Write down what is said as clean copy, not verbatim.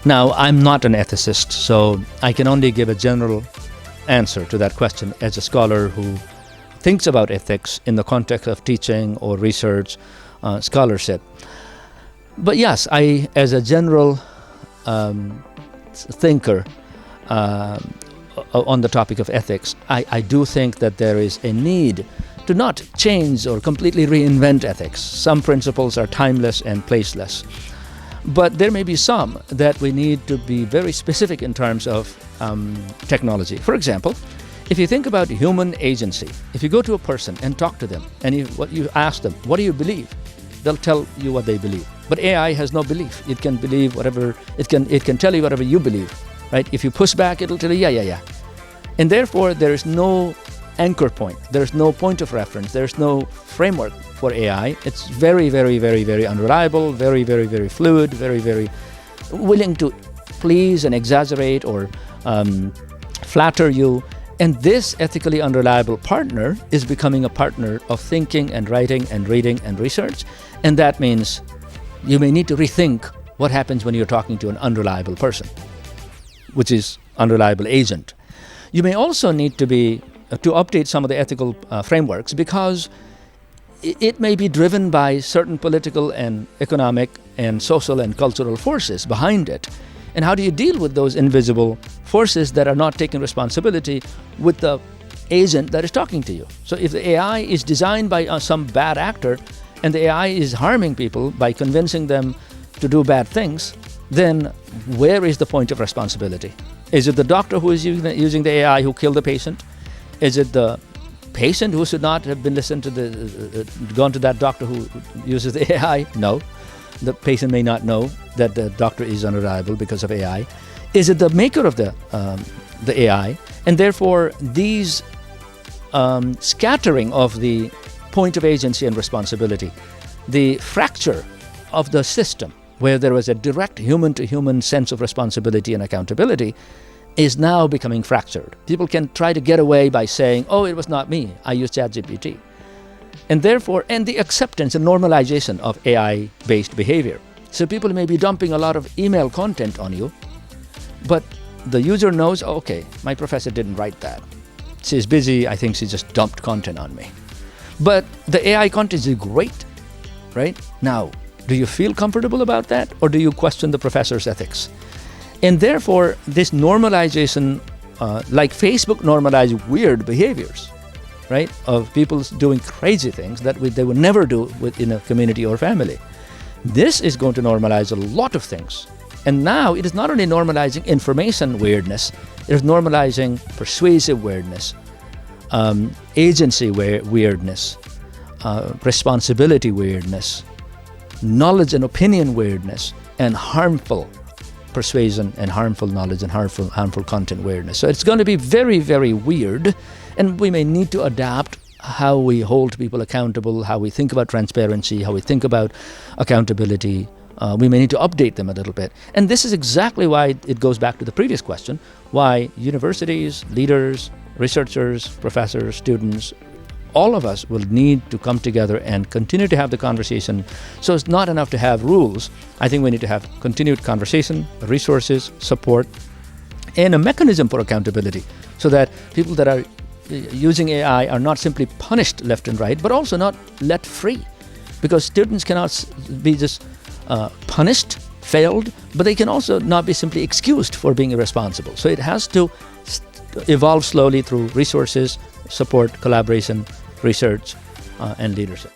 Now, I'm not an ethicist, so I can only give a general answer to that question as a scholar who thinks about ethics in the context of teaching or research, scholarship. But yes, I, as a general thinker on the topic of ethics, I do think that there is a need to not change or completely reinvent ethics. Some principles are timeless and placeless. But there may be some that we need to be very specific in terms of technology. For example, if you think about human agency, if you go to a person and talk to them, and you ask them, what do you believe? They'll tell you what they believe. But AI has no belief. It can believe whatever, it can tell you whatever you believe, right? If you push back, it'll tell you, yeah. And therefore, there is no anchor point. There's no point of reference. There's no framework for AI. It's very, very, very, very unreliable, very, very, very fluid, very, very willing to please and exaggerate or flatter you. And this ethically unreliable partner is becoming a partner of thinking and writing and reading and research. And that means you may need to rethink what happens when you're talking to an unreliable person, which is unreliable agent. You may also need to update some of the ethical frameworks, because it may be driven by certain political and economic and social and cultural forces behind it. And how do you deal with those invisible forces that are not taking responsibility with the agent that is talking to you? So if the AI is designed by some bad actor and the AI is harming people by convincing them to do bad things, then where is the point of responsibility? Is it the doctor who is using the AI who killed the patient? Is it the patient who should not have been listened to gone to that doctor who uses the AI? No. The patient may not know that the doctor is unreliable because of AI. Is it the maker of the AI? And therefore, these scattering of the point of agency and responsibility, the fracture of the system where there was a direct human-to-human sense of responsibility and accountability, is now becoming fractured. People can try to get away by saying, oh, it was not me, I used ChatGPT. And therefore, and the acceptance and normalization of AI-based behavior. So people may be dumping a lot of email content on you, but the user knows, oh, okay, my professor didn't write that. She's busy, I think she just dumped content on me. But the AI content is great, right? Now, do you feel comfortable about that, or do you question the professor's ethics? And therefore, this normalization, like Facebook normalized weird behaviors, right, of people doing crazy things that they would never do within a community or family. This is going to normalize a lot of things. And now it is not only normalizing information weirdness, it is normalizing persuasive weirdness, agency weirdness, responsibility weirdness, knowledge and opinion weirdness, and harmful persuasion and harmful knowledge and harmful content weirdness. So it's going to be very, very weird, and we may need to adapt how we hold people accountable, how we think about transparency, how we think about accountability. We may need to update them a little bit. And this is exactly why it goes back to the previous question, why universities, leaders, researchers, professors, students, all of us will need to come together and continue to have the conversation. So it's not enough to have rules. I think we need to have continued conversation, resources, support, and a mechanism for accountability, so that people that are using AI are not simply punished left and right, but also not let free. Because students cannot be just punished, failed, but they can also not be simply excused for being irresponsible. So it has to evolve slowly through resources, support, collaboration, research, and leadership.